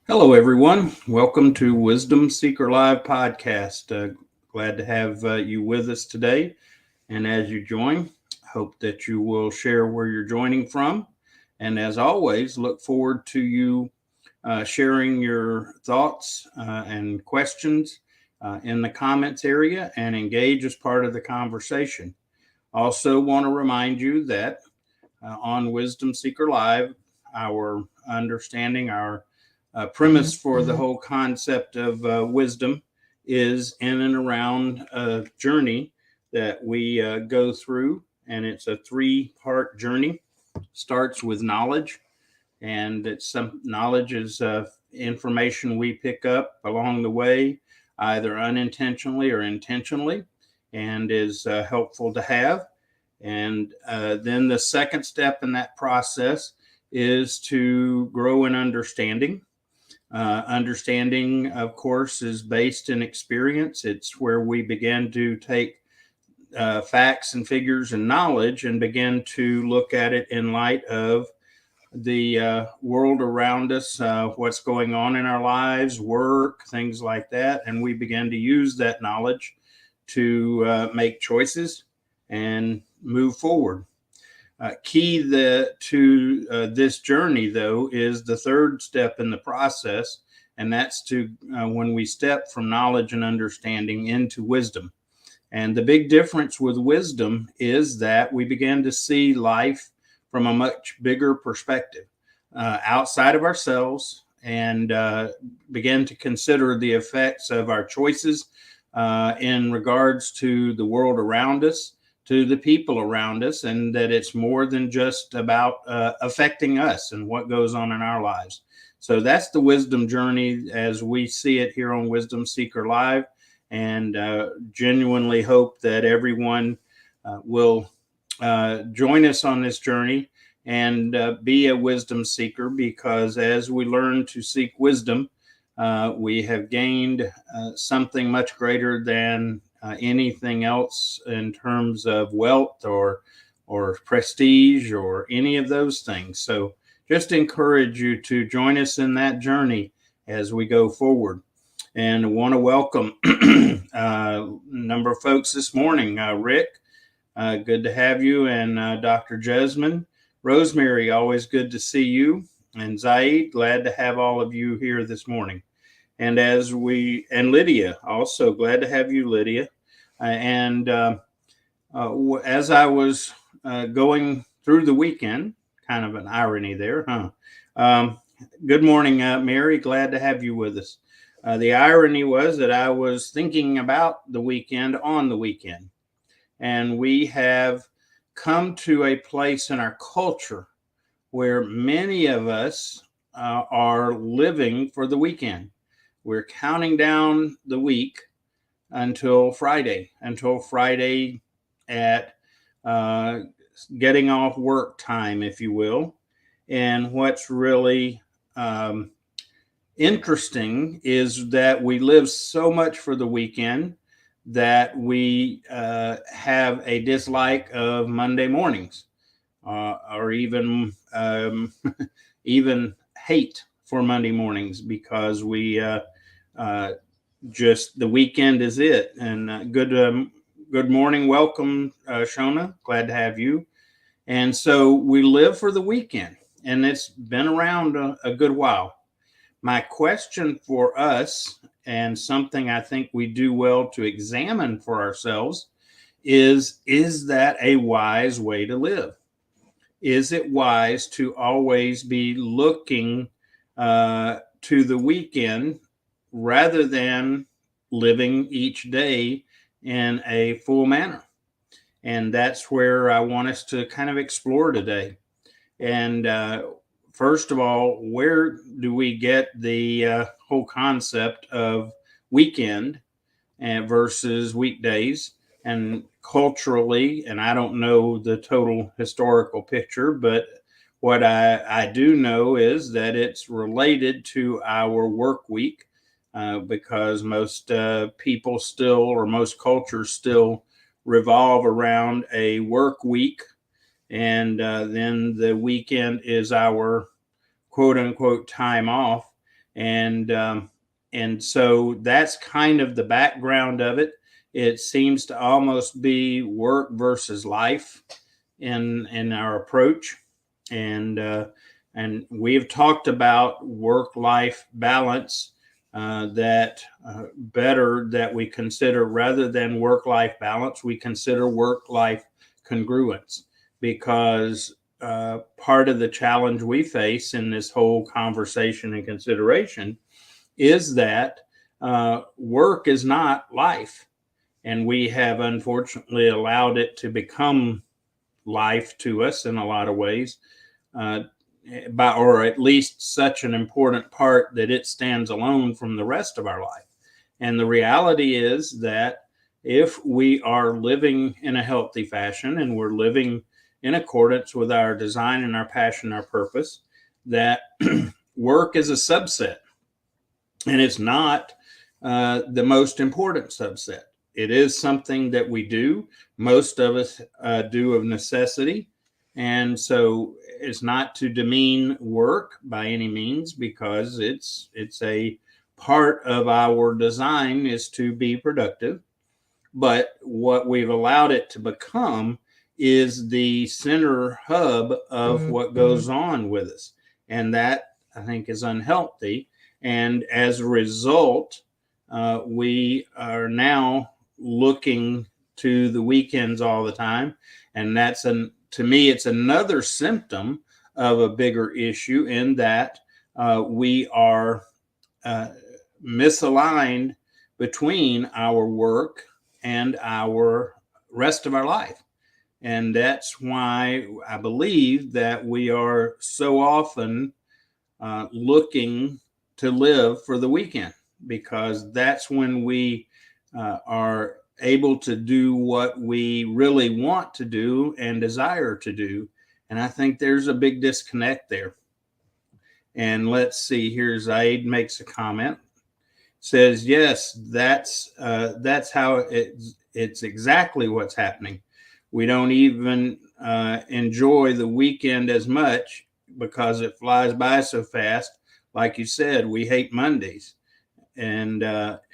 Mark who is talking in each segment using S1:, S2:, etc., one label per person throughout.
S1: Hello, everyone. Welcome to Wisdom Seeker Live podcast. Glad to have you with us today. And as you join, hope that you will share where you're joining from. And as always, look forward to you sharing your thoughts and questions in the comments area and engage as part of the conversation. Also, want to remind you that on Wisdom Seeker Live, our understanding, our premise for the whole concept of wisdom is in and around a journey that we go through, and it's a three-part journey. Starts with knowledge, and it's some knowledge is information we pick up along the way, either unintentionally or intentionally, and is helpful to have. And then the second step in that process is to grow in understanding. Understanding, of course, is based in experience. It's where we begin to take facts and figures and knowledge and begin to look at it in light of the world around us, what's going on in our lives, work, things like that. And we begin to use that knowledge to make choices and move forward. Key to this journey, though, is the third step in the process, and that's to when we step from knowledge and understanding into wisdom. And the big difference with wisdom is that we begin to see life from a much bigger perspective outside of ourselves and begin to consider the effects of our choices in regards to the world around us, to the people around us, and that it's more than just about affecting us and what goes on in our lives. So that's the wisdom journey as we see it here on Wisdom Seeker Live, and genuinely hope that everyone will join us on this journey and be a wisdom seeker, because as we learn to seek wisdom, we have gained something much greater than anything else in terms of wealth or prestige or any of those things. So just encourage you to join us in that journey as we go forward. And I want to welcome a number of folks this morning. Rick, good to have you, and Dr. Jasmine. Rosemary, always good to see you. And Zaid, glad to have all of you here this morning. And Lydia, also glad to have you, Lydia. And as I was going through the weekend, kind of an irony there, huh? Good morning, Mary. Glad to have you with us. The irony was that I was thinking about the weekend on the weekend. And we have come to a place in our culture where many of us are living for the weekend. We're counting down the week until Friday at getting off work time, if you will. And what's really interesting is that we live so much for the weekend that we have a dislike of Monday mornings, or even even hate for Monday mornings, because we just the weekend is it. And good morning, welcome, Shona. Glad to have you. And so we live for the weekend, and it's been around a good while. My question for us, and something I think we do well to examine for ourselves, is that a wise way to live? Is it wise to always be looking to the weekend rather than living each day in a full manner? And that's where I want us to kind of explore today. And first of all, where do we get the whole concept of weekend versus weekdays? And culturally, and I don't know the total historical picture, but what I do know is that it's related to our work week, because most people still, or most cultures still, revolve around a work week. And then the weekend is our quote unquote time off. And so that's kind of the background of it. It seems to almost be work versus life in our approach. And we have talked about work-life balance, that better that we consider, rather than work-life balance, we consider work-life congruence, because part of the challenge we face in this whole conversation and consideration is that work is not life. And we have unfortunately allowed it to become life to us in a lot of ways, or at least such an important part that it stands alone from the rest of our life. And the reality is that if we are living in a healthy fashion and we're living in accordance with our design and our passion, our purpose, that work is a subset, and it's not the most important subset. It is something that we do. Most of us do of necessity. And so it's not to demean work by any means, because it's a part of our design is to be productive. But what we've allowed it to become is the center hub of what goes on with us. And that, I think, is unhealthy. And as a result, we are now looking to the weekends all the time. And that's to me, it's another symptom of a bigger issue, in that we are misaligned between our work and our rest of our life. And that's why I believe that we are so often looking to live for the weekend, because that's when we are able to do what we really want to do and desire to do. And I think there's a big disconnect there. And let's see, here Zaid makes a comment, says, yes, that's how it's exactly what's happening. We don't even enjoy the weekend as much because it flies by so fast. Like you said, we hate Mondays. And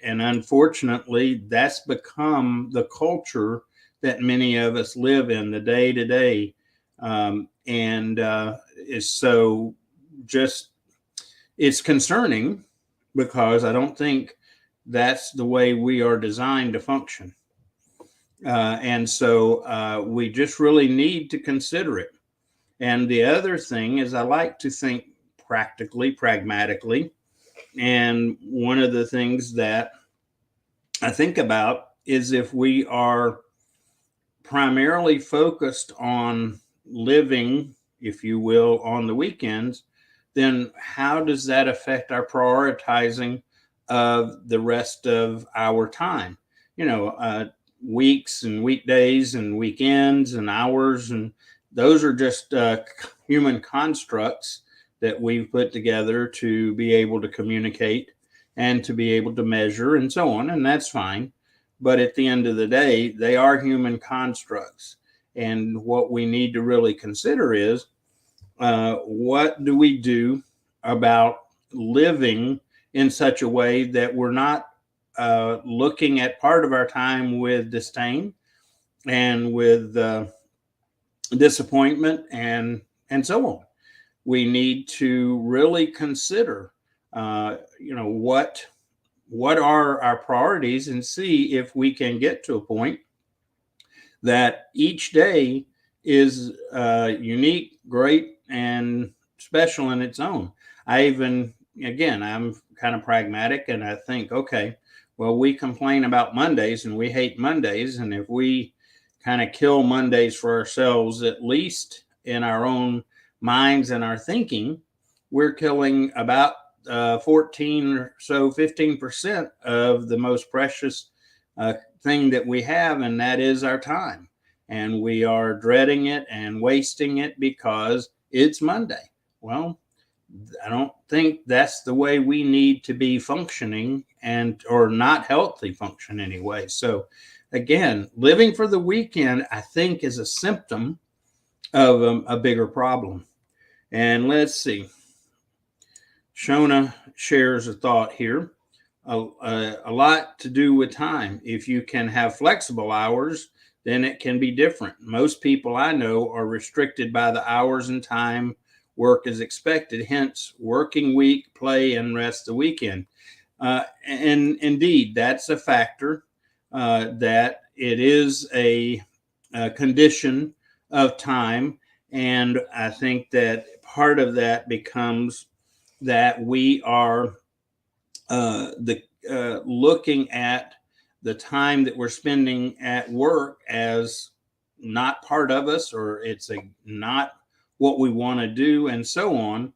S1: unfortunately, that's become the culture that many of us live in, the day to day. And is so just, it's concerning, because I don't think that's the way we are designed to function. And so we just really need to consider it. And the other thing is, I like to think practically, pragmatically. And one of the things that I think about is, if we are primarily focused on living, if you will, on the weekends, then how does that affect our prioritizing of the rest of our time? Weeks and weekdays and weekends and hours, and those are just human constructs that we've put together to be able to communicate and to be able to measure and so on, and that's fine. But at the end of the day, they are human constructs. And what we need to really consider is, what do we do about living in such a way that we're not looking at part of our time with disdain and with disappointment and so on. We need to really consider, what are our priorities, and see if we can get to a point that each day is unique, great, and special in its own. I'm kind of pragmatic, and I think, okay, well, we complain about Mondays and we hate Mondays. And if we kind of kill Mondays for ourselves, at least in our own minds and our thinking, we're killing about 14 or so 15% of the most precious thing that we have, and that is our time. And we are dreading it and wasting it because it's Monday. Well, I don't think that's the way we need to be functioning, or not healthy function anyway. So again, living for the weekend, I think, is a symptom of a bigger problem. And let's see. Shona shares a thought here. A lot to do with time. If you can have flexible hours, then it can be different. Most people I know are restricted by the hours and time work is expected, hence working week, play, and rest the weekend. And indeed, that's a factor, that it is a condition of time. And I think that part of that becomes that we are the looking at the time that we're spending at work as not part of us, or it's a not what we want to do, and so on.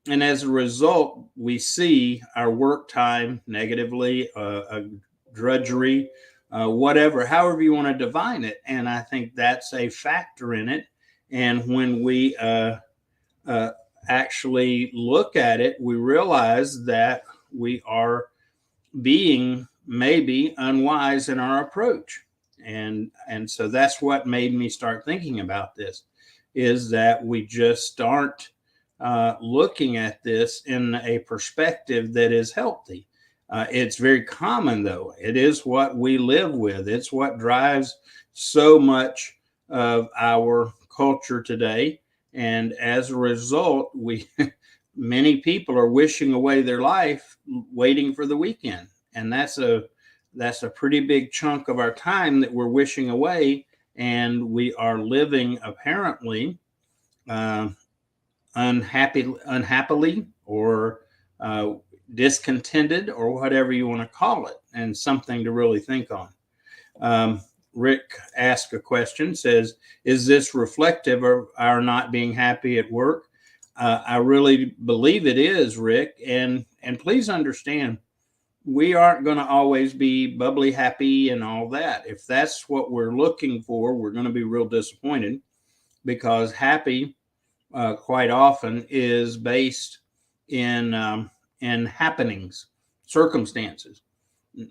S1: And as a result, we see our work time negatively, a drudgery, whatever, however you want to define it. And I think that's a factor in it. And when we uh, actually look at it, we realize that we are being maybe unwise in our approach. And so that's what made me start thinking about this, is that we just aren't looking at this in a perspective that is healthy. It's very common, though. It is what we live with. It's what drives so much of our culture today. And as a result, we many people are wishing away their life waiting for the weekend. And that's a pretty big chunk of our time that we're wishing away. And we are living apparently uh, unhappily, or discontented, or whatever you want to call it, and something to really think on. Um, Rick asked a question, says, is this reflective of our not being happy at work? I really believe it is, Rick. And please understand, we aren't going to always be bubbly happy and all that. If that's what we're looking for, we're going to be real disappointed, because happy quite often is based in happenings, circumstances.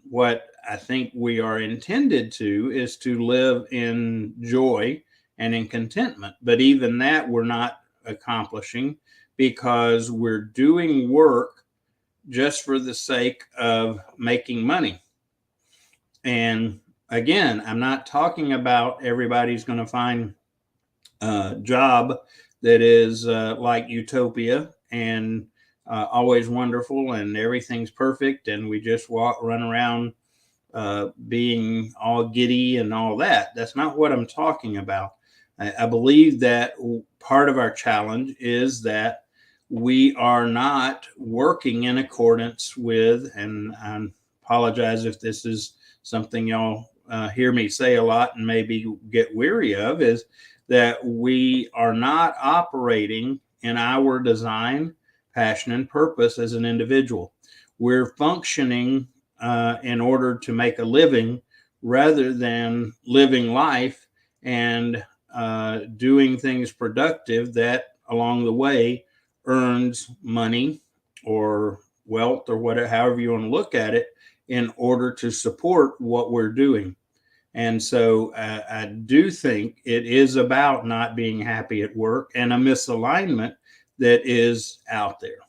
S1: What I think we are intended to is to live in joy and in contentment. But even that we're not accomplishing, because we're doing work just for the sake of making money. And again, I'm not talking about everybody's going to find a job that is like utopia and always wonderful and everything's perfect and we just run around being all giddy and all that. That's not what I'm talking about. I believe that part of our challenge is that we are not working in accordance with, and I apologize if this is something y'all hear me say a lot and maybe get weary of, is that we are not operating in our design, passion, and purpose as an individual. We're functioning in order to make a living rather than living life and doing things productive that along the way earns money or wealth or whatever, however you want to look at it, in order to support what we're doing. And so I do think it is about not being happy at work and a misalignment that is out there.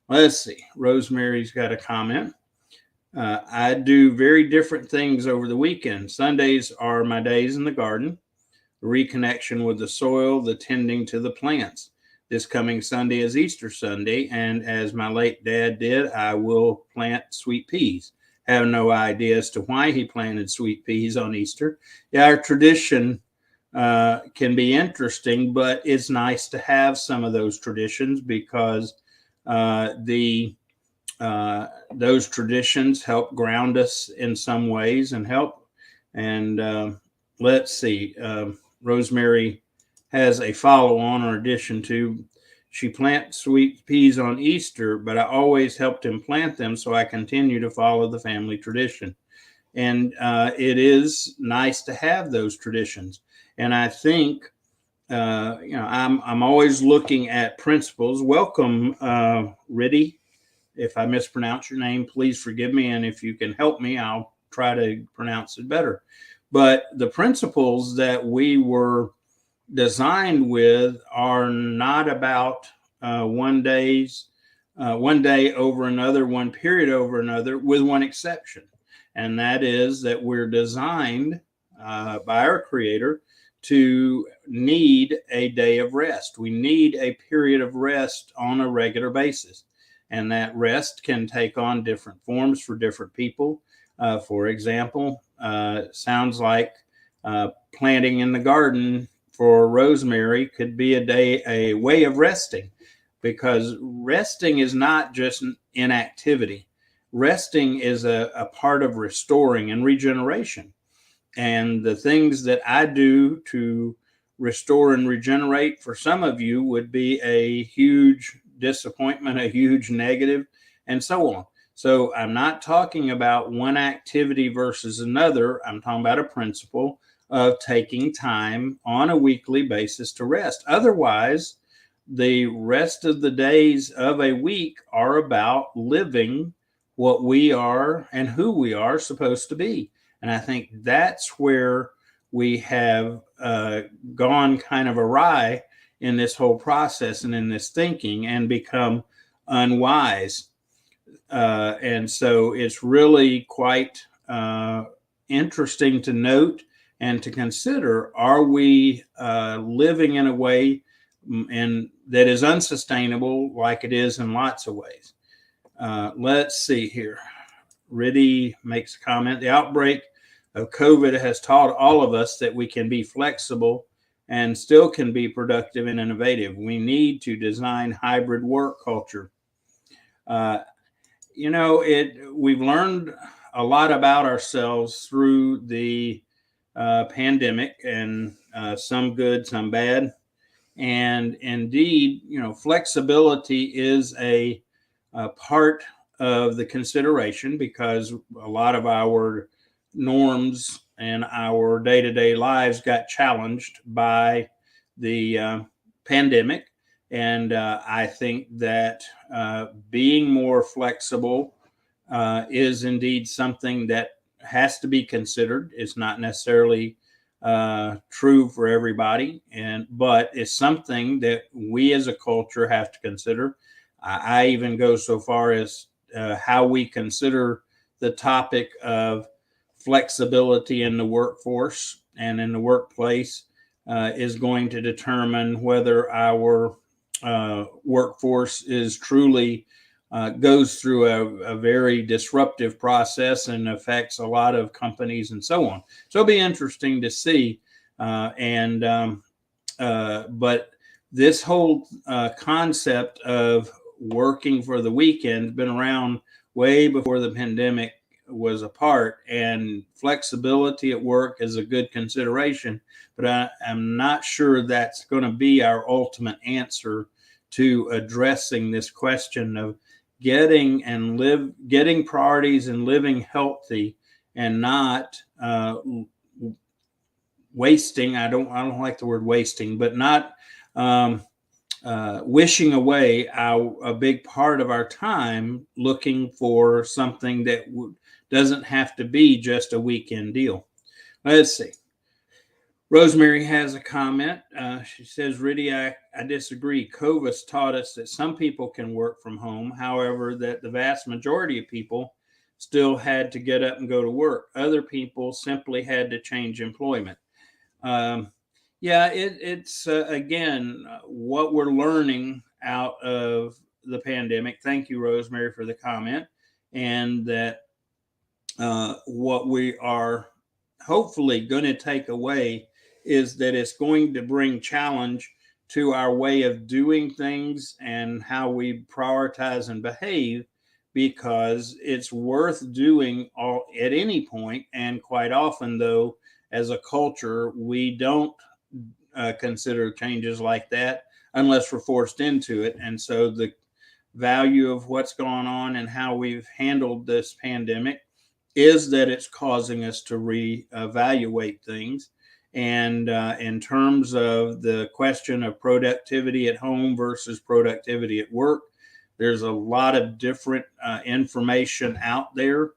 S1: Let's see. Rosemary's got a comment. I do very different things over the weekend. Sundays are my days in the garden, the reconnection with the soil, the tending to the plants. This coming Sunday is Easter Sunday, and as my late dad did, I will plant sweet peas. Have no idea as to why he planted sweet peas on Easter. Yeah, our tradition can be interesting, but it's nice to have some of those traditions, because those traditions help ground us in some ways and help. And let's see, Rosemary has a follow-on or addition to, she plants sweet peas on Easter, but I always helped him plant them, so I continue to follow the family tradition. And it is nice to have those traditions. And I think, I'm always looking at principles. Welcome, Riddy. If I mispronounce your name, please forgive me. And if you can help me, I'll try to pronounce it better. But the principles that we were designed with are not about one day's one day over another, one period over another, with one exception. And that is that we're designed by our Creator to need a day of rest. We need a period of rest on a regular basis. And that rest can take on different forms for different people. For example, sounds like planting in the garden for Rosemary could be a way of resting, because resting is not just inactivity. Resting is a part of restoring and regeneration. And the things that I do to restore and regenerate for some of you would be a huge disappointment, a huge negative, and so on. So I'm not talking about one activity versus another. I'm talking about a principle of taking time on a weekly basis to rest. Otherwise, the rest of the days of a week are about living what we are and who we are supposed to be. And I think that's where we have gone kind of awry in this whole process and in this thinking, and become unwise. And so it's really quite interesting to note and to consider, are we living in a way and that is unsustainable, like it is in lots of ways? Let's see here. Riddy makes a comment. The outbreak of COVID has taught all of us that we can be flexible and still can be productive and innovative. We need to design hybrid work culture. We've learned a lot about ourselves through the pandemic, and some good, some bad. And indeed, flexibility is a part of the consideration, because a lot of our norms and our day-to-day lives got challenged by the pandemic. And I think that being more flexible is indeed something that has to be considered. It's not necessarily true for everybody, but it's something that we as a culture have to consider. I even go so far as how we consider the topic of flexibility in the workforce and in the workplace is going to determine whether our workforce is truly goes through a very disruptive process and affects a lot of companies and so on. So it'll be interesting to see. But this whole concept of working for the weekend has been around way before the pandemic was apart, and flexibility at work is a good consideration, but I'm not sure that's going to be our ultimate answer to addressing this question of getting priorities and living healthy, and not wasting. I don't like the word wasting, but not wishing away a big part of our time looking for something that doesn't have to be just a weekend deal. Let's see. Rosemary has a comment. She says, Riddy, I disagree. COVID's taught us that some people can work from home. However, that the vast majority of people still had to get up and go to work. Other people simply had to change employment. It's again, what we're learning out of the pandemic. Thank you, Rosemary, for the comment. And that what we are hopefully going to take away is that it's going to bring challenge to our way of doing things and how we prioritize and behave, because it's worth doing all at any point. And quite often, though, as a culture, we don't consider changes like that unless we're forced into it. And so the value of what's going on and how we've handled this pandemic is that it's causing us to reevaluate things. And in terms of the question of productivity at home versus productivity at work, there's a lot of different information out there.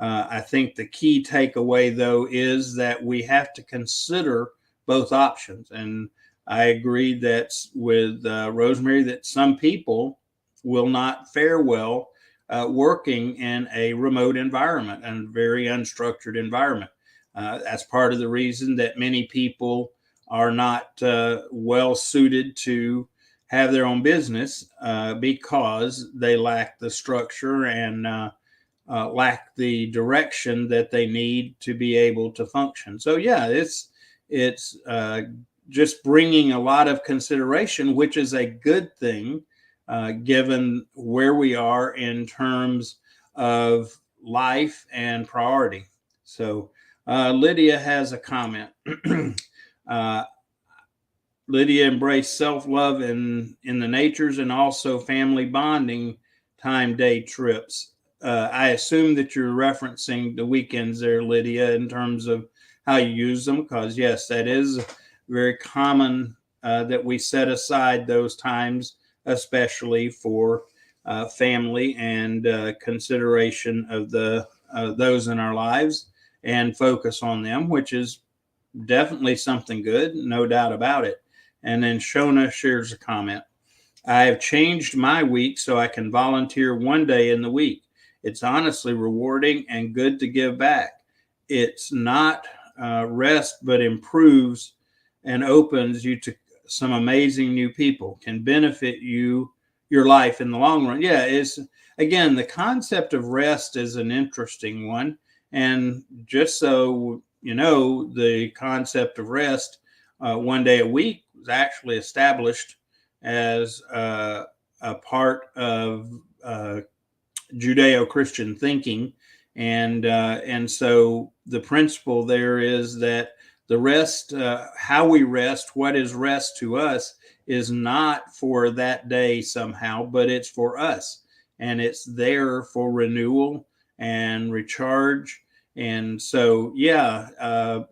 S1: I think the key takeaway, though, is that we have to consider both options. And I agree that with Rosemary, that some people will not fare well working in a remote environment and very unstructured environment. That's part of the reason that many people are not well suited to have their own business because they lack the structure and lack the direction that they need to be able to function. So yeah, it's just bringing a lot of consideration, which is a good thing given where we are in terms of life and priority. So Lydia has a comment. uh, Lydia embraced self-love in the natures and also family bonding time day trips. I assume that you're referencing the weekends there, Lydia, in terms of how you use them, because yes, that is very common that we set aside those times, especially for family and consideration of the those in our lives and focus on them, which is definitely something good, no doubt about it. And then Shona shares a comment. I have changed my week so I can volunteer one day in the week. It's honestly rewarding and good to give back. It's not rest, but improves and opens you to some amazing new people, can benefit your life in the long run. Yeah, it's again, the concept of rest is an interesting one. And just so you know, the concept of rest one day a week was actually established as a part of Judeo-Christian thinking, and so the principle there is that the rest, how we rest, what is rest to us, is not for that day somehow, but it's for us, and it's there for renewal and recharge. And so, yeah,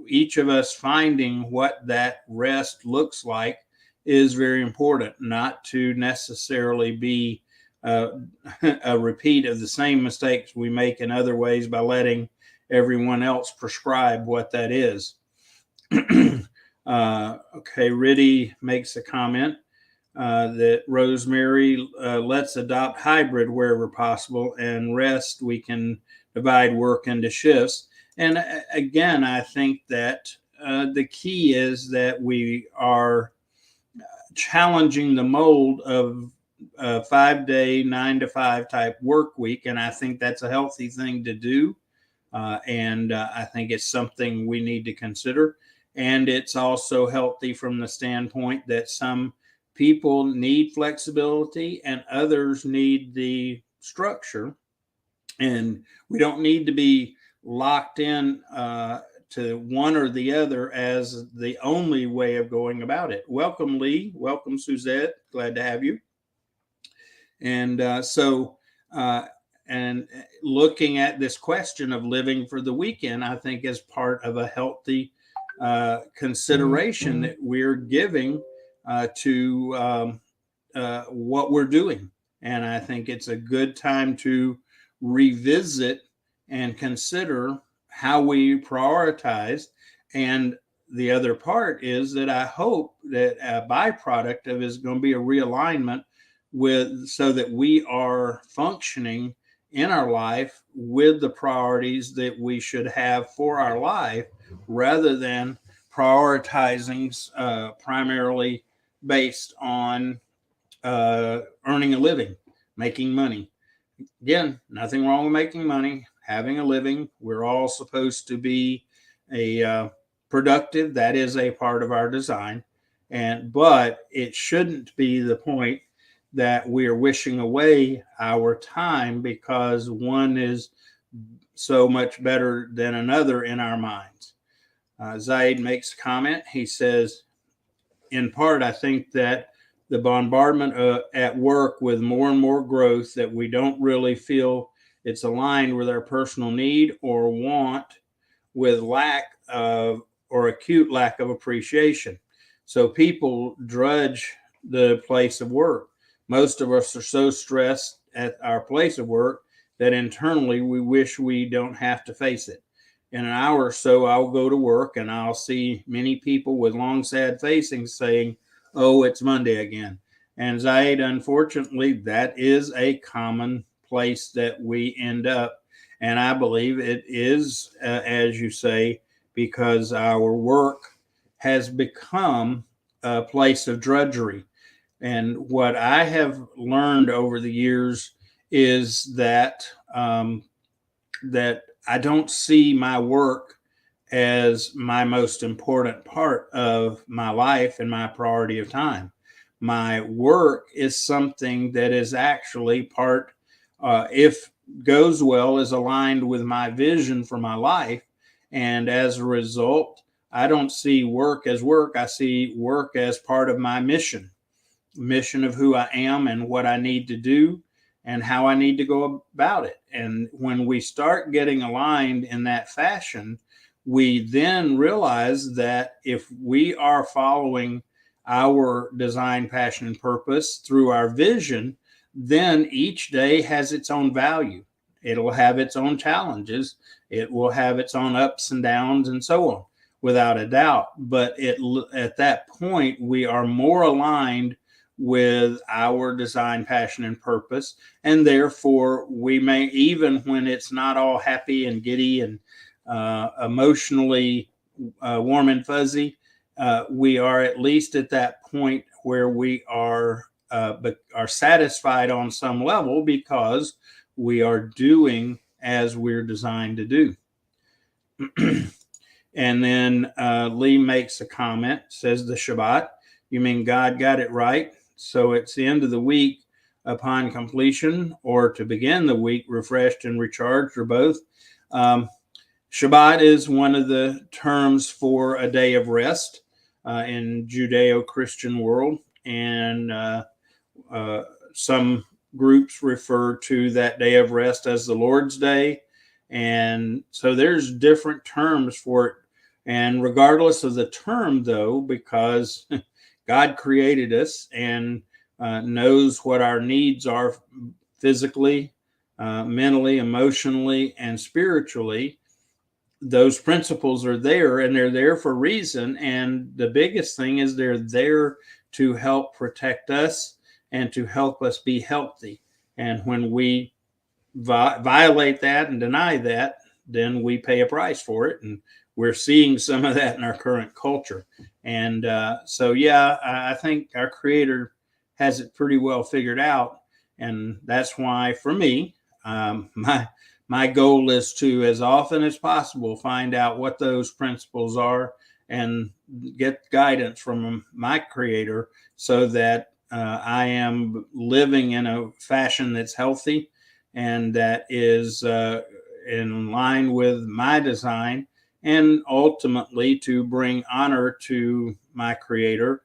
S1: each of us finding what that rest looks like is very important, not to necessarily be uh, a repeat of the same mistakes we make in other ways by letting everyone else prescribe what that is. Okay, Riddy makes a comment that Rosemary, let's adopt hybrid wherever possible, and rest, we can divide work into shifts. And again, I think that the key is that we are challenging the mold of a 5 day, 9 to 5 type work week. And I think that's a healthy thing to do. And I think it's something we need to consider. And it's also healthy from the standpoint that some people need flexibility and others need the structure. And we don't need to be locked in to one or the other as the only way of going about it. Welcome, Lee. Welcome, Suzette. Glad to have you. And and looking at this question of living for the weekend, I think is part of a healthy consideration that we're giving to what we're doing. And I think it's a good time to revisit and consider how we prioritize. And the other part is that I hope that a byproduct of it is going to be a realignment with, so that we are functioning in our life with the priorities that we should have for our life, rather than prioritizing primarily based on earning a living, making money. Again, nothing wrong with making money, having a living. We're all supposed to be a productive. That is a part of our design, but it shouldn't be the point that we are wishing away our time because one is so much better than another in our minds. Zaid makes a comment. He says, in part, I think that the bombardment at work with more and more growth that we don't really feel it's aligned with our personal need or want, with lack of or acute lack of appreciation. So people drudge the place of work. Most of us are so stressed at our place of work that internally we wish we don't have to face it. In an hour or so, I'll go to work and I'll see many people with long, sad faces saying, "Oh, it's Monday again." Anxiety, unfortunately, that is a common place that we end up. And I believe it is, as you say, because our work has become a place of drudgery. And what I have learned over the years is that I don't see my work as my most important part of my life and my priority of time. My work is something that is actually part, if goes well, is aligned with my vision for my life. And as a result, I don't see work as work. I see work as part of my mission of who I am and what I need to do and how I need to go about it. And when we start getting aligned in that fashion, we then realize that if we are following our design, passion, and purpose through our vision, then each day has its own value. It'll have its own challenges. It will have its own ups and downs and so on, without a doubt. But at that point, we are more aligned with our design, passion, and purpose. And therefore, we may, even when it's not all happy and giddy and emotionally warm and fuzzy, we are at least at that point where we are satisfied on some level because we are doing as we're designed to do. And then Lee makes a comment, says the Shabbat. You mean God got it right? So it's the end of the week upon completion, or to begin the week refreshed and recharged, or both. Shabbat is one of the terms for a day of rest in Judeo-Christian world, and some groups refer to that day of rest as the Lord's Day. And so there's different terms for it. And regardless of the term, though, because God created us and knows what our needs are physically, mentally, emotionally, and spiritually, those principles are there, and they're there for a reason. And the biggest thing is they're there to help protect us and to help us be healthy. And when we violate that and deny that, then we pay a price for it. And we're seeing some of that in our current culture. And so, yeah, I think our Creator has it pretty well figured out. And that's why, for me, my goal is to, as often as possible, find out what those principles are and get guidance from my Creator so that I am living in a fashion that's healthy and that is in line with my design, and ultimately to bring honor to my Creator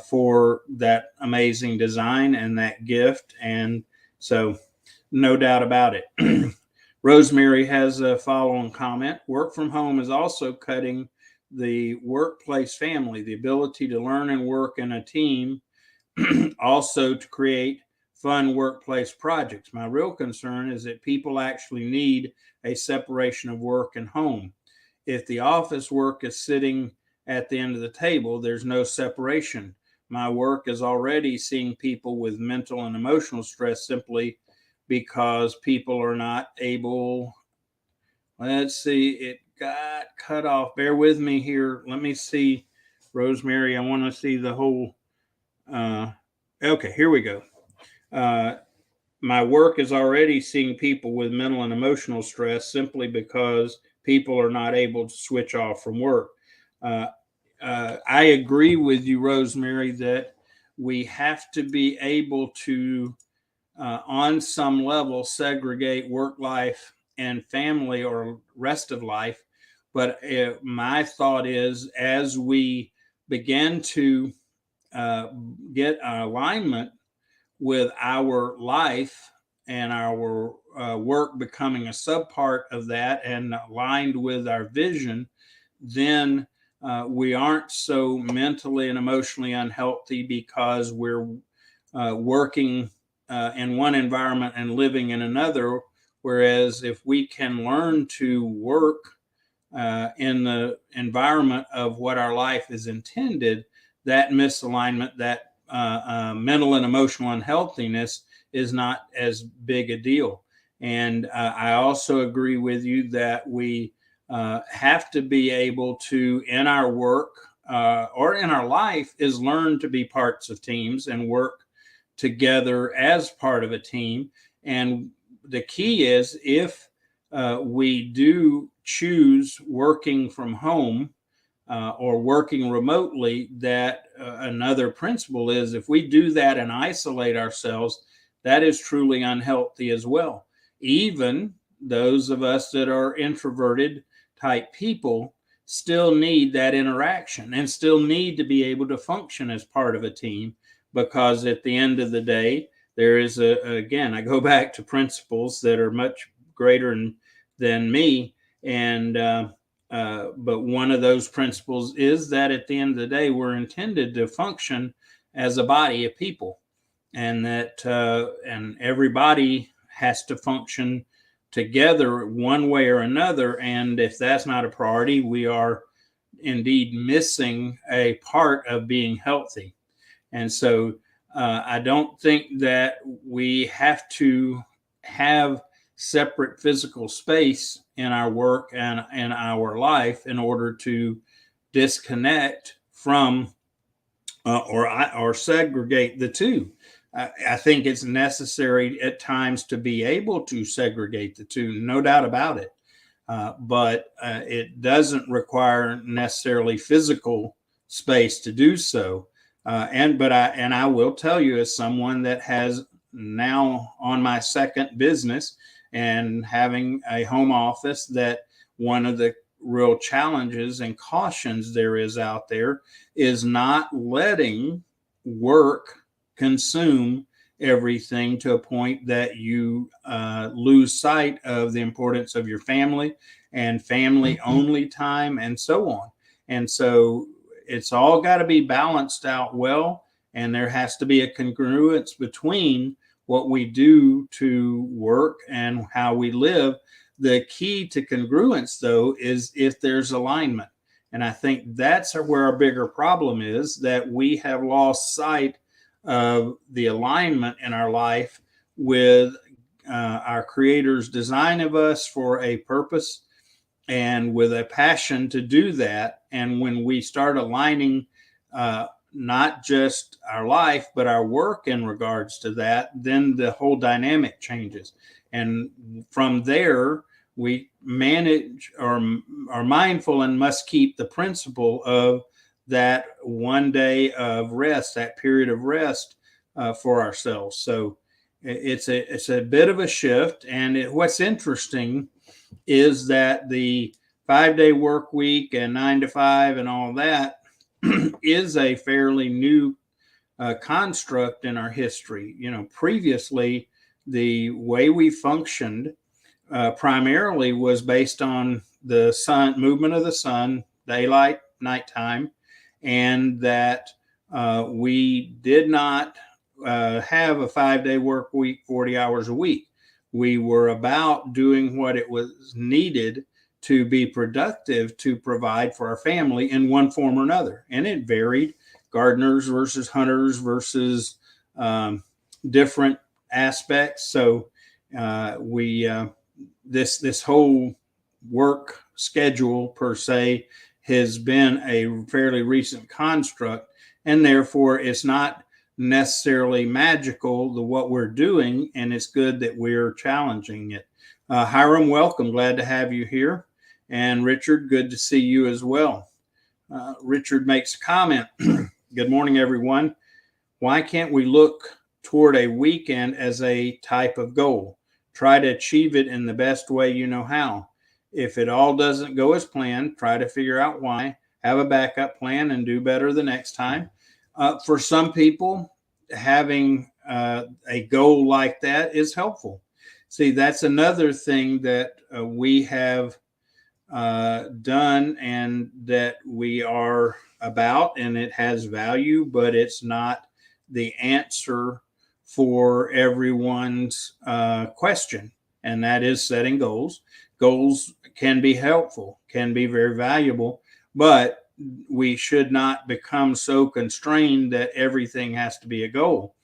S1: for that amazing design and that gift. And so, no doubt about it. Rosemary has a following comment. Work from home is also cutting the workplace family, the ability to learn and work in a team, also to create fun workplace projects. My real concern is that people actually need a separation of work and home. If the office work is sitting at the end of the table, there's no separation. My work is already seeing people with mental and emotional stress simply because people are not able. Let's see, it got cut off. Bear with me here. Let me see, Rosemary. I want to see the whole. Okay, here we go. My work is already seeing people with mental and emotional stress simply because people are not able to switch off from work. I agree with you, Rosemary, that we have to be able to, on some level, segregate work life and family or rest of life. But my thought is, as we begin to get alignment with our life and our work becoming a subpart of that and aligned with our vision, then we aren't so mentally and emotionally unhealthy because we're working in one environment and living in another. Whereas if we can learn to work in the environment of what our life is intended, that misalignment, that mental and emotional unhealthiness is not as big a deal. And I also agree with you that we have to be able to, in our work or in our life, is learn to be parts of teams and work together as part of a team. And the key is, if we do choose working from home or working remotely, that another principle is, if we do that and isolate ourselves, that is truly unhealthy as well. Even those of us that are introverted type people still need that interaction and still need to be able to function as part of a team, because at the end of the day, there is again, I go back to principles that are much greater than me. And but one of those principles is that at the end of the day, we're intended to function as a body of people, and that and everybody has to function together one way or another. And if that's not a priority, we are indeed missing a part of being healthy. And so I don't think that we have to have separate physical space in our work and in our life in order to disconnect from or segregate the two. I think it's necessary at times to be able to segregate the two, no doubt about it. But it doesn't require necessarily physical space to do so. But I will tell you, as someone that has now on my second business and having a home office, that one of the real challenges and cautions there is out there is not letting work consume everything to a point that you lose sight of the importance of your family and family only time and so on. And so it's all got to be balanced out well, and there has to be a congruence between what we do to work and how we live. The key to congruence, though, is if there's alignment. And I think that's where our bigger problem is, that we have lost sight of the alignment in our life with our Creator's design of us for a purpose and with a passion to do that. And when we start aligning not just our life, but our work in regards to that, then the whole dynamic changes. And from there, we manage or are mindful and must keep the principle of that one day of rest, that period of rest for ourselves. So it's a bit of a shift. And what's interesting is that the 5-day work week and 9 to 5 and all that is a fairly new construct in our history. You know, previously, the way we functioned primarily was based on the sun, movement of the sun, daylight, nighttime, and that we did not have a 5-day work week, 40 hours a week. We were about doing what it was needed to be productive to provide for our family in one form or another. And it varied, gardeners versus hunters versus different aspects. So this whole work schedule per se has been a fairly recent construct, and therefore it's not necessarily magical what we're doing, and it's good that we're challenging it. Hiram, welcome. Glad to have you here. And Richard, good to see you as well. Richard makes a comment. Good morning, everyone. Why can't we look toward a weekend as a type of goal? Try to achieve it in the best way you know how. If it all doesn't go as planned, try to figure out why, have a backup plan, and do better the next time. For some people, having a goal like that is helpful. See, that's another thing that we have done and that we are about, and it has value, but it's not the answer for everyone's question, and that is setting goals. Goals can be helpful, can be very valuable, but we should not become so constrained that everything has to be a goal.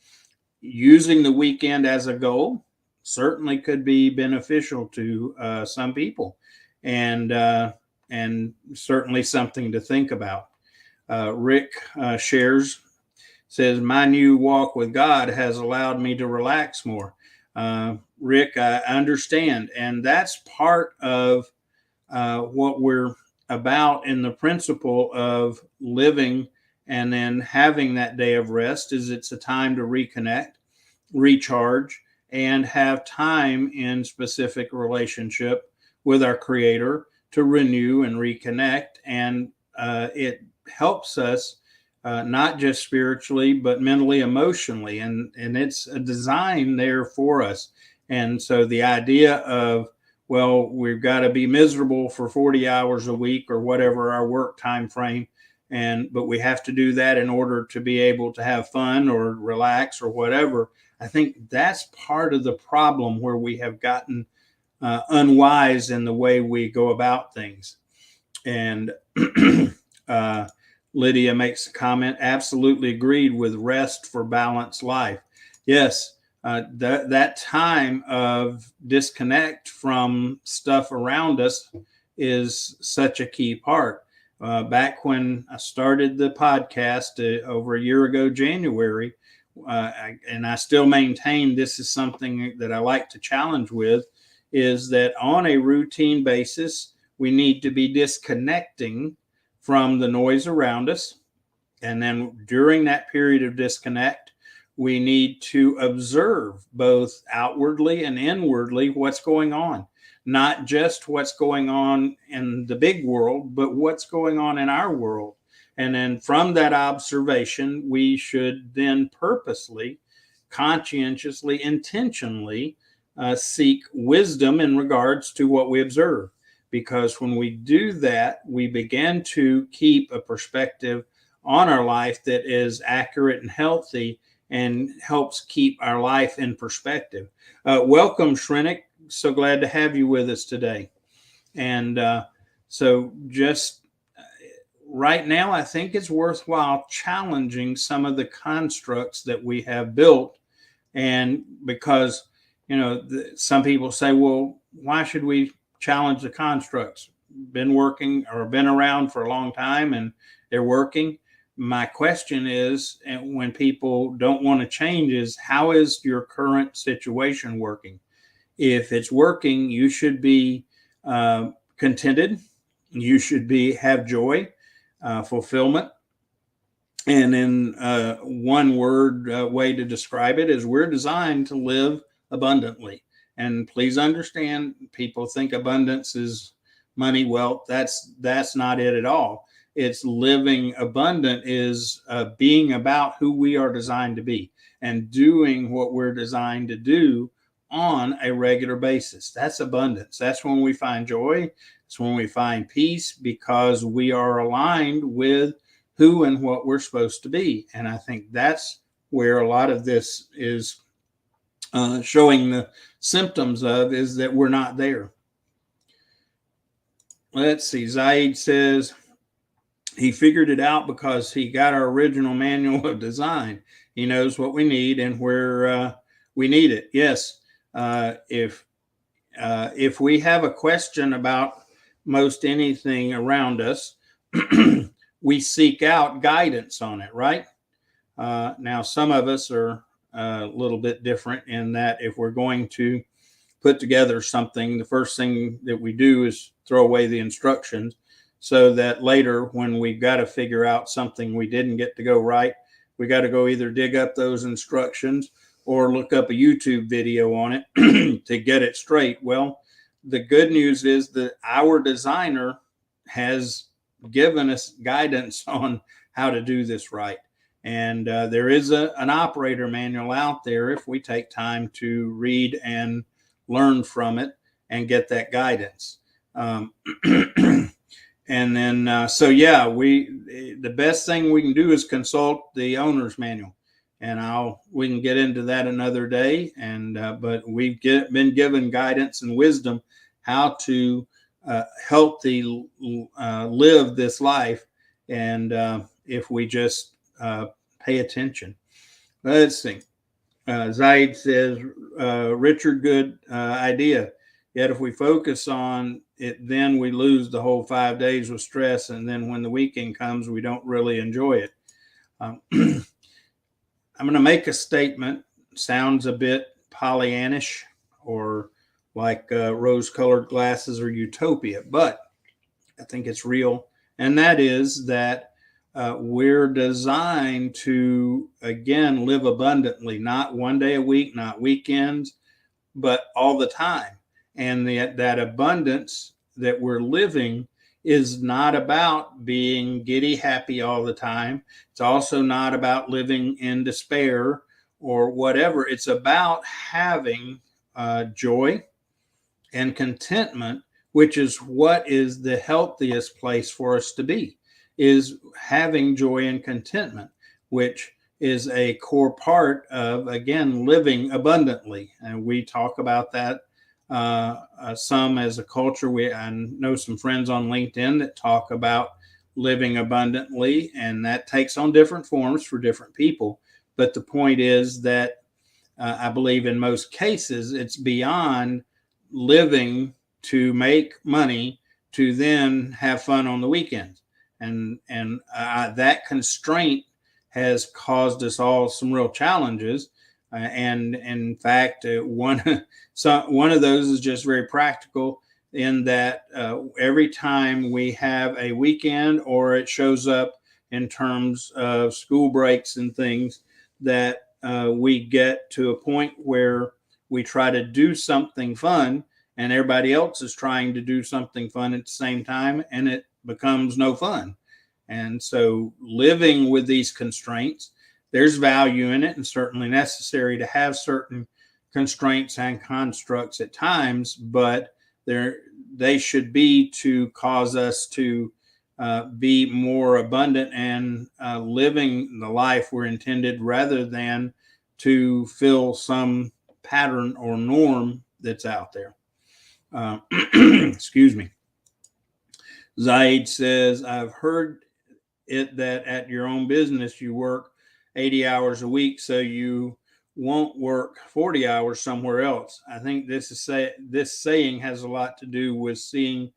S1: Using the weekend as a goal certainly could be beneficial to some people, and certainly something to think about. Rick shares, says, my new walk with God has allowed me to relax more. Rick, I understand. And that's part of what we're about in the principle of living and then having that day of rest. Is it's a time to reconnect, recharge, and have time in specific relationship with our Creator to renew and reconnect. And it helps us not just spiritually, but mentally, emotionally. And it's a design there for us. And so the idea of, well, we've got to be miserable for 40 hours a week or whatever our work time frame, but we have to do that in order to be able to have fun or relax or whatever. I think that's part of the problem where we have gotten unwise in the way we go about things. And Lydia makes a comment, absolutely agreed with rest for balanced life. Yes, that time of disconnect from stuff around us is such a key part. Back when I started the podcast over a year ago, January, and I still maintain this is something that I like to challenge with, is that on a routine basis, we need to be disconnecting from the noise around us. And then during that period of disconnect, we need to observe both outwardly and inwardly what's going on, not just what's going on in the big world, but what's going on in our world. And then from that observation, we should then purposely, conscientiously, intentionally seek wisdom in regards to what we observe. Because when we do that, we begin to keep a perspective on our life that is accurate and healthy and helps keep our life in perspective. Welcome, Shrenik. So glad to have you with us today. And so just right now, I think it's worthwhile challenging some of the constructs that we have built. And because, some people say, well, why should we challenge the constructs? Been working or been around for a long time and they're working. My question is, and when people don't want to change, is how is your current situation working? If it's working, you should be contented. You should have joy, fulfillment. And in one word way to describe it is we're designed to live abundantly. And please understand, people think abundance is money, wealth. That's not it at all. It's living abundant is being about who we are designed to be and doing what we're designed to do on a regular basis. That's abundance. That's when we find joy. It's when we find peace because we are aligned with who and what we're supposed to be. And I think that's where a lot of this is showing the symptoms of, is that we're not there. Let's see. Zaid says he figured it out because he got our original manual of design. He knows what we need and where we need it. Yes. If we have a question about most anything around us, we seek out guidance on it, right? Now, some of us are a little bit different in that if we're going to put together something, the first thing that we do is throw away the instructions so that later when we've got to figure out something we didn't get to go right, we got to go either dig up those instructions or look up a YouTube video on it to get it straight. Well, the good news is that our designer has given us guidance on how to do this right. And there is an operator manual out there if we take time to read and learn from it and get that guidance. And then, the best thing we can do is consult the owner's manual. And we can get into that another day. And but we've been given guidance and wisdom how to healthy live this life And if we just pay attention. Let's see. Zaid says, Richard, good idea. Yet if we focus on it, then we lose the whole 5 days with stress. And then when the weekend comes, we don't really enjoy it. I'm going to make a statement. Sounds a bit Pollyannish or like rose-colored glasses or utopia, but I think it's real. And that is that we're designed to, again, live abundantly, not one day a week, not weekends, but all the time. And that abundance that we're living is not about being giddy happy all the time. It's also not about living in despair or whatever. It's about having joy and contentment, which is what is the healthiest place for us to be, is having joy and contentment, which is a core part of, again, living abundantly. And we talk about that some as a culture. I know some friends on LinkedIn that talk about living abundantly, and that takes on different forms for different people. But the point is that I believe in most cases, it's beyond living to make money to then have fun on the weekends. And that constraint has caused us all some real challenges. And in fact, one of those is just very practical in that every time we have a weekend or it shows up in terms of school breaks and things, that we get to a point where we try to do something fun and everybody else is trying to do something fun at the same time, and it becomes no fun. And so living with these constraints, there's value in it and certainly necessary to have certain constraints and constructs at times, but they should be to cause us to be more abundant and living the life we're intended, rather than to fill some pattern or norm that's out there. Excuse me. Zaid says, I've heard it that at your own business you work 80 hours a week so you won't work 40 hours somewhere else. I think this saying has a lot to do with seeing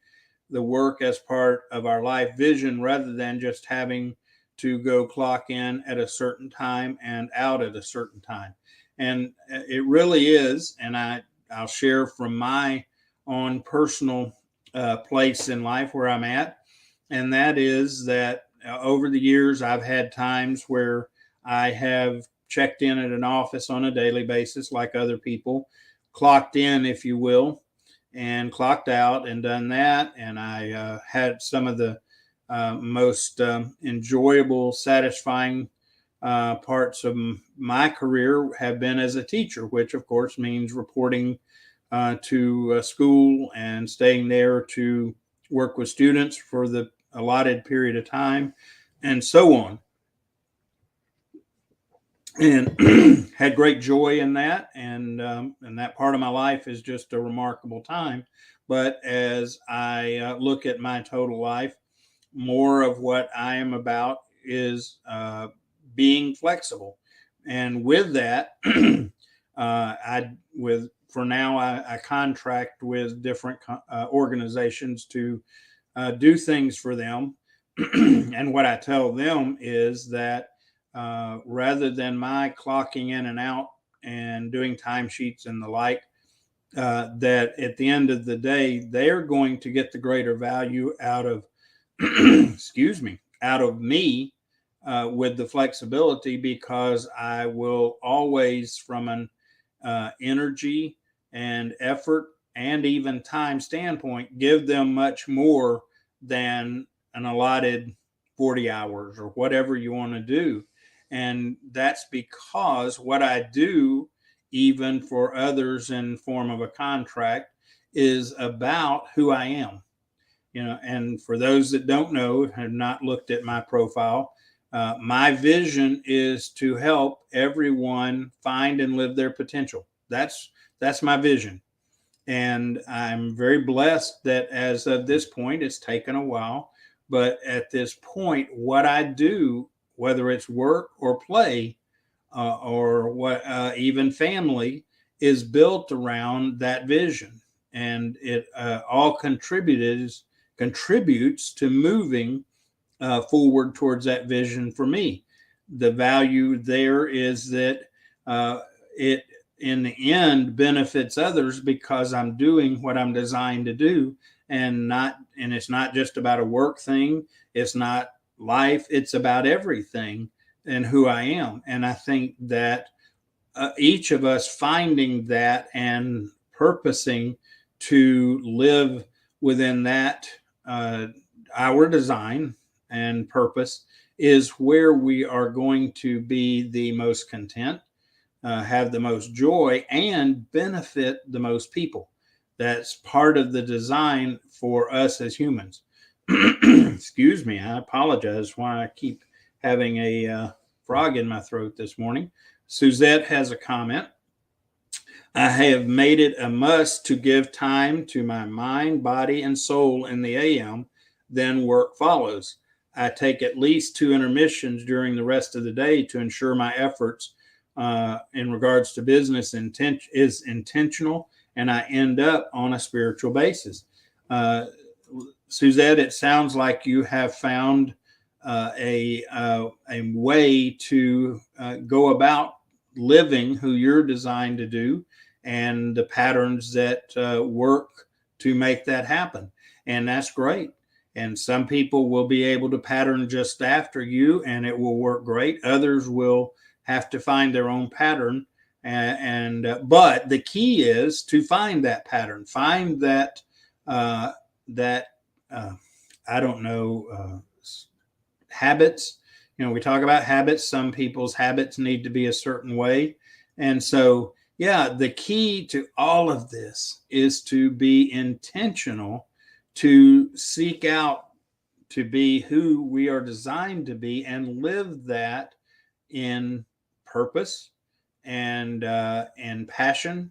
S1: the work as part of our life vision rather than just having to go clock in at a certain time and out at a certain time. And it really is. And I'll share from my own personal place in life where I'm at. And that is that over the years, I've had times where I have checked in at an office on a daily basis, like other people, clocked in, if you will, and clocked out and done that. And I had some of the most enjoyable, satisfying parts of my career have been as a teacher, which of course means reporting to school and staying there to work with students for the allotted period of time and so on. And had great joy in that. And that part of my life is just a remarkable time. But as I look at my total life, more of what I am about is being flexible. And with that, for now, I contract with different organizations to do things for them. And what I tell them is that rather than my clocking in and out and doing timesheets and the like, that at the end of the day, they're going to get the greater value out of, out of me with the flexibility, because I will always, from an energy and effort and even time standpoint, give them much more than an allotted 40 hours or whatever you want to do. And that's because what I do, even for others in form of a contract, is about who I am. And for those that don't know, have not looked at my profile, my vision is to help everyone find and live their potential. That's my vision. And I'm very blessed that as of this point, it's taken a while, But at this point, what I do, whether it's work or play, or what even family, is built around that vision, and it all contributes to moving forward towards that vision for me. The value there is that it in the end benefits others because I'm doing what I'm designed to do, and it's not just about a work thing. It's not life. It's about everything and who I am. And I think that each of us finding that and purposing to live within that, our design and purpose, is where we are going to be the most content, have the most joy, and benefit the most people. That's part of the design for us as humans. Excuse me, I apologize why I keep having a frog in my throat this morning. Suzette has a comment. I have made it a must to give time to my mind, body, and soul in the AM, then work follows. I take at least 2 intermissions during the rest of the day to ensure my efforts in regards to business is intentional, and I end up on a spiritual basis. Suzette, it sounds like you have found a way to go about living who you're designed to do, and the patterns that work to make that happen. And that's great. And some people will be able to pattern just after you, and it will work great. Others will have to find their own pattern. But the key is to find that pattern, find that I don't know, habits. We talk about habits. Some people's habits need to be a certain way. And so, yeah, the key to all of this is to be intentional, to seek out to be who we are designed to be, and live that in purpose and passion,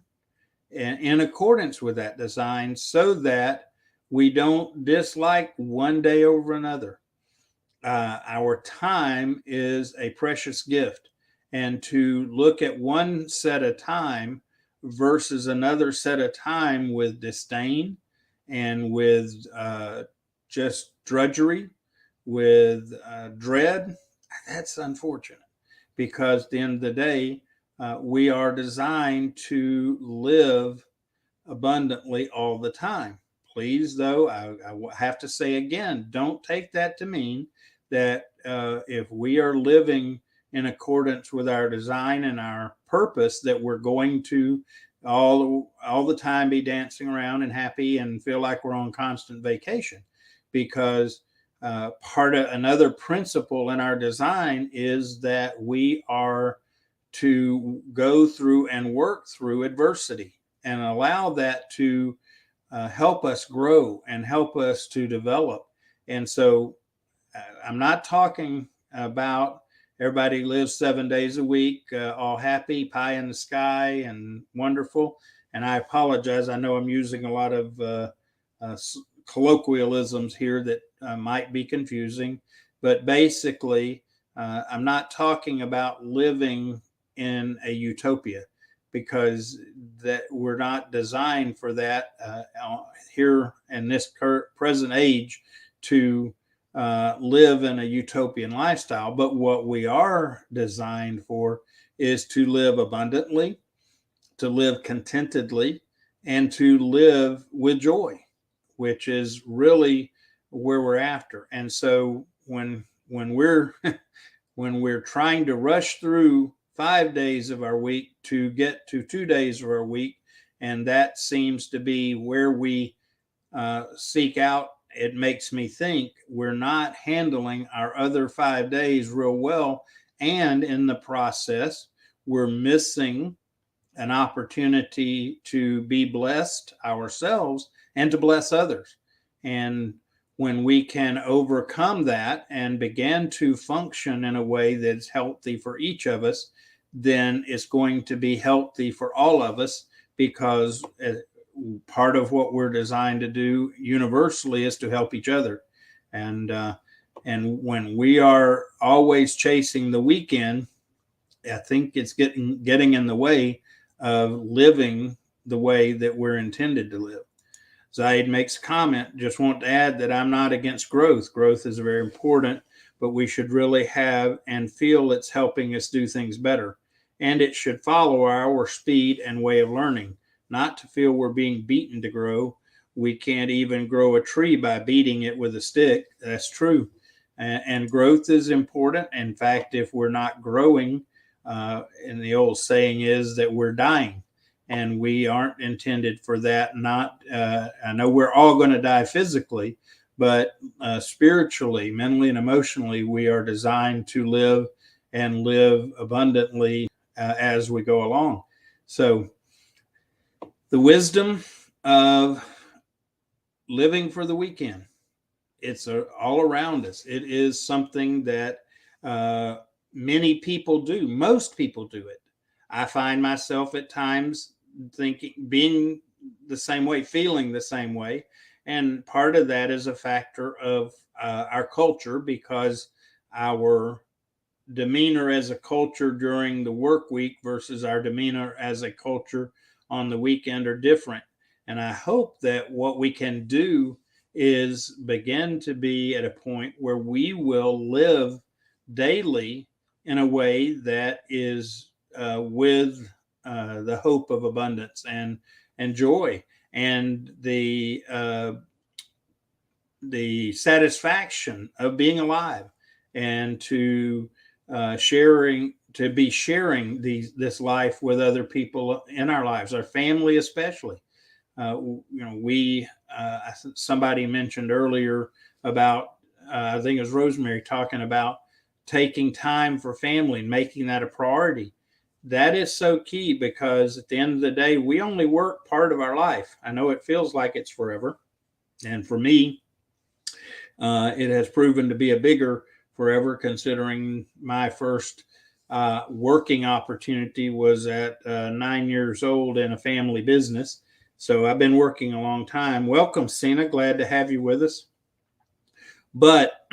S1: and in accordance with that design, so that we don't dislike one day over another. Our time is a precious gift, and to look at one set of time versus another set of time with disdain and with just drudgery, with dread, that's unfortunate, because at the end of the day, we are designed to live abundantly all the time. Please, though, I have to say again, don't take that to mean that if we are living in accordance with our design and our purpose, that we're going to all the time be dancing around and happy and feel like we're on constant vacation. Because part of another principle in our design is that we are to go through and work through adversity and allow that to help us grow and help us to develop. And so I'm not talking about everybody lives 7 days a week, all happy, pie in the sky, and wonderful. And I apologize. I know I'm using a lot of colloquialisms here that might be confusing, but basically, I'm not talking about living in a utopia, because that we're not designed for that here in this present age to live in a utopian lifestyle. But what we are designed for is to live abundantly, to live contentedly, and to live with joy, which is really where we're after. And so when we're when we're trying to rush through 5 days of our week to get to 2 days of our week, and that seems to be where we seek out, it makes me think we're not handling our other 5 days real well. And in the process, we're missing an opportunity to be blessed ourselves and to bless others. And when we can overcome that and begin to function in a way that's healthy for each of us, then it's going to be healthy for all of us, because part of what we're designed to do universally is to help each other. And when we are always chasing the weekend, I think it's getting in the way of living the way that we're intended to live. Zaid makes a comment, just want to add that I'm not against growth. Growth is very important, but we should really have and feel it's helping us do things better. And it should follow our speed and way of learning, not to feel we're being beaten to grow. We can't even grow a tree by beating it with a stick. That's true. And growth is important. In fact, if we're not growing, and the old saying is that we're dying. And we aren't intended for that. Not, I know we're all going to die physically, but spiritually, mentally, and emotionally, we are designed to live and live abundantly as we go along. So, the wisdom of living for the weekend, it's all around us. It is something that many people do. Most people do it. I find myself at times thinking, being the same way, feeling the same way. And part of that is a factor of our culture, because our demeanor as a culture during the work week versus our demeanor as a culture on the weekend are different. And I hope that what we can do is begin to be at a point where we will live daily in a way that is with the hope of abundance and joy, and the satisfaction of being alive, and to be sharing this life with other people in our lives, our family especially. Somebody mentioned earlier about I think it was Rosemary talking about taking time for family and making that a priority. That is so key, because at the end of the day, we only work part of our life. I know it feels like it's forever. And for me, it has proven to be a bigger forever, considering my first working opportunity was at 9 years old in a family business. So I've been working a long time. Welcome, Sina. Glad to have you with us. But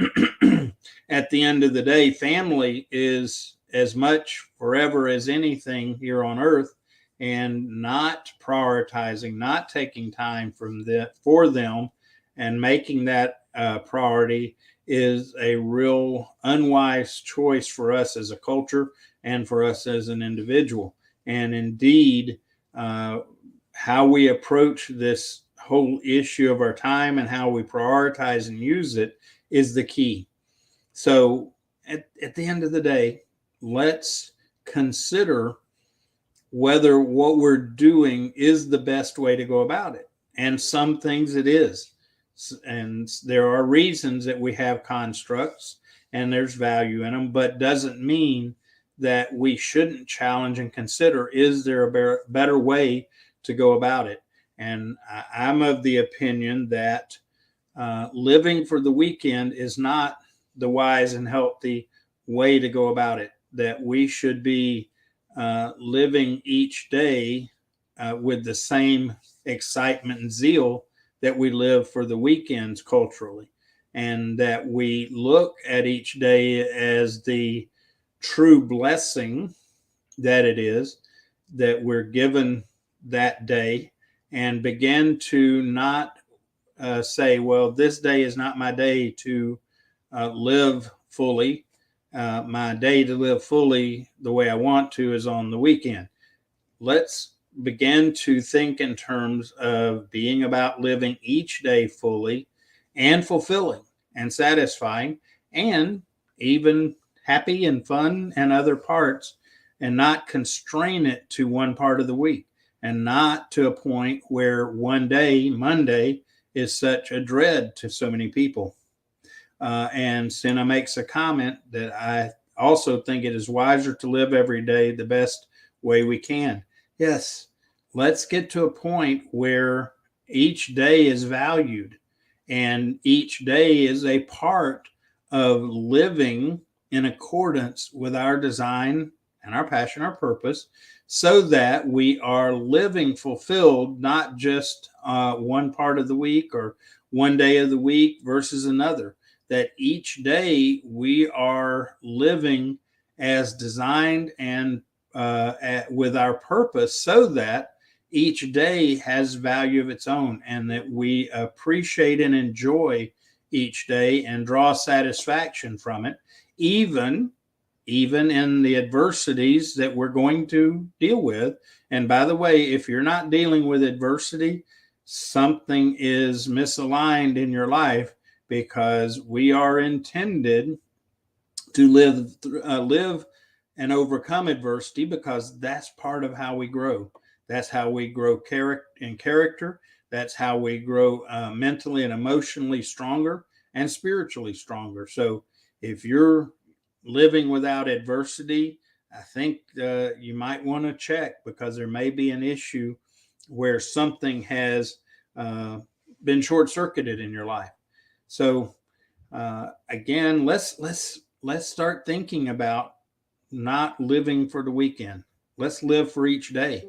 S1: at the end of the day, family is as much forever as anything here on earth, and not prioritizing, not taking time for them and making that priority is a real unwise choice for us as a culture and for us as an individual. And indeed, how we approach this whole issue of our time and how we prioritize and use it is the key. So at the end of the day, let's consider whether what we're doing is the best way to go about it. And some things it is. And there are reasons that we have constructs and there's value in them, but doesn't mean that we shouldn't challenge and consider, is there a better way to go about it? And I'm of the opinion that living for the weekend is not the wise and healthy way to go about it, that we should be living each day with the same excitement and zeal that we live for the weekends culturally, and that we look at each day as the true blessing that it is that we're given that day, and begin to not say, well, this day is not my day to live fully. My day to live fully the way I want to is on the weekend. Let's begin to think in terms of being about living each day fully and fulfilling and satisfying, and even happy and fun and other parts, and not constrain it to one part of the week, and not to a point where one day, Monday, is such a dread to so many people. And Senna makes a comment that I also think it is wiser to live every day the best way we can. Yes, let's get to a point where each day is valued, and each day is a part of living in accordance with our design and our passion, our purpose, so that we are living fulfilled, not just one part of the week or one day of the week versus another. that each day we are living as designed and with our purpose, so that each day has value of its own, and that we appreciate and enjoy each day and draw satisfaction from it, even in the adversities that we're going to deal with. And by the way, if you're not dealing with adversity, something is misaligned in your life, because we are intended to live and overcome adversity, because that's part of how we grow. That's how we grow character. That's how we grow mentally and emotionally stronger and spiritually stronger. So if you're living without adversity, I think you might want to check, because there may be an issue where something has been short circuited in your life. So again, let's start thinking about not living for the weekend. Let's live for each day,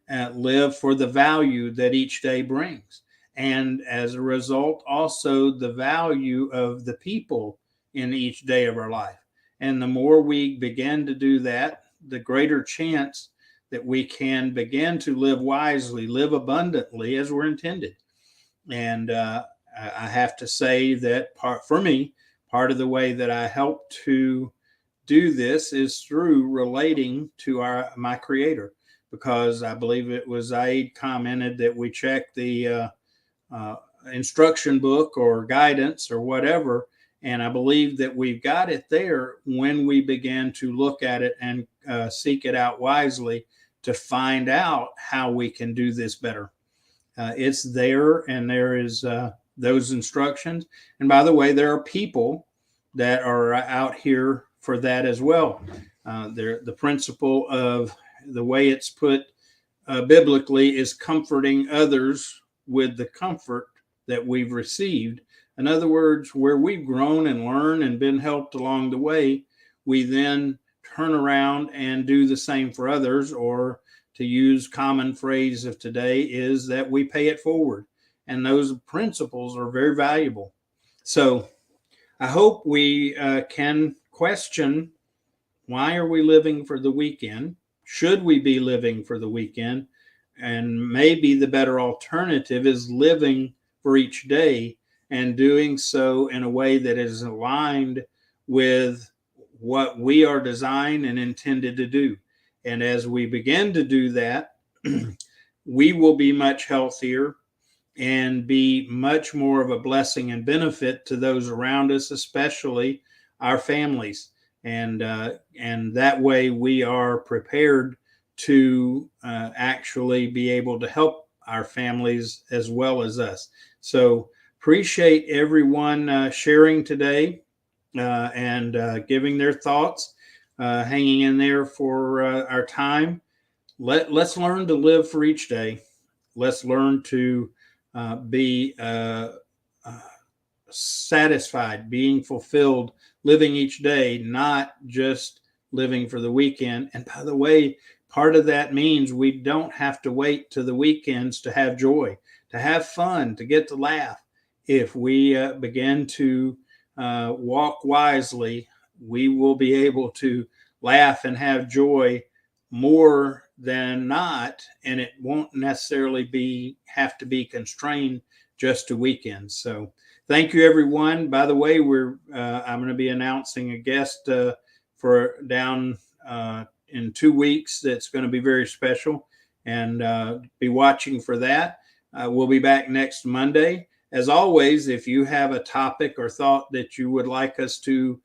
S1: and live for the value that each day brings. And as a result, also the value of the people in each day of our life. And the more we begin to do that, the greater chance that we can begin to live wisely, live abundantly as we're intended. And I have to say that for me, part of the way that I help to do this is through relating to my Creator, because I believe it was Zaid commented that we check the instruction book or guidance or whatever, and I believe that we've got it there when we begin to look at it and seek it out wisely to find out how we can do this better. It's there, and there is those instructions. And by the way, there are people that are out here for that as well. The principle of the way it's put biblically is comforting others with the comfort that we've received. In other words, where we've grown and learned and been helped along the way, we then turn around and do the same for others, or to use common phrase of today, is that we pay it forward. And those principles are very valuable. So I hope we can question, why are we living for the weekend? Should we be living for the weekend? And maybe the better alternative is living for each day, and doing so in a way that is aligned with what we are designed and intended to do. And as we begin to do that, we will be much healthier and be much more of a blessing and benefit to those around us, especially our families. And that way we are prepared to actually be able to help our families as well as us. So appreciate everyone sharing today and giving their thoughts, hanging in there for our time. Let's learn to live for each day. Let's learn to be satisfied, being fulfilled, living each day, not just living for the weekend. And by the way, part of that means we don't have to wait to the weekends to have joy, to have fun, to get to laugh. If we begin to walk wisely, we will be able to laugh and have joy more than not, and it won't necessarily have to be constrained just to weekends. So thank you, everyone. By the way, I'm going to be announcing a guest for down in 2 weeks. That's going to be very special, and be watching for that. We'll be back next Monday. As always, if you have a topic or thought that you would like us to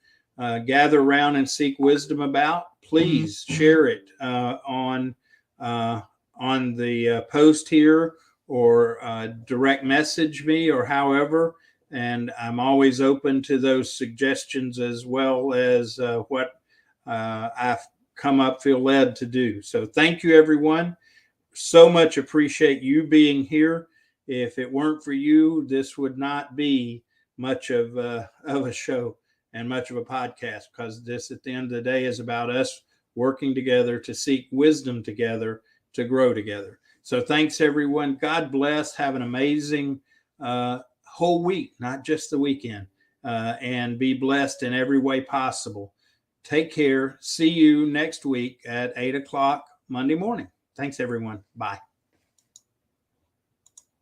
S1: gather around and seek wisdom about, please share it on the post here, or direct message me, or however. And I'm always open to those suggestions, as well as what I've feel led to do. So thank you, everyone. So much appreciate you being here. If it weren't for you, this would not be much of a show and much of a podcast, because this, at the end of the day, is about us working together to seek wisdom together, to grow together. So thanks, everyone. God bless. Have an amazing whole week, not just the weekend. and be blessed in every way possible. Take care. See you next week at 8 o'clock Monday morning. Thanks, everyone. Bye.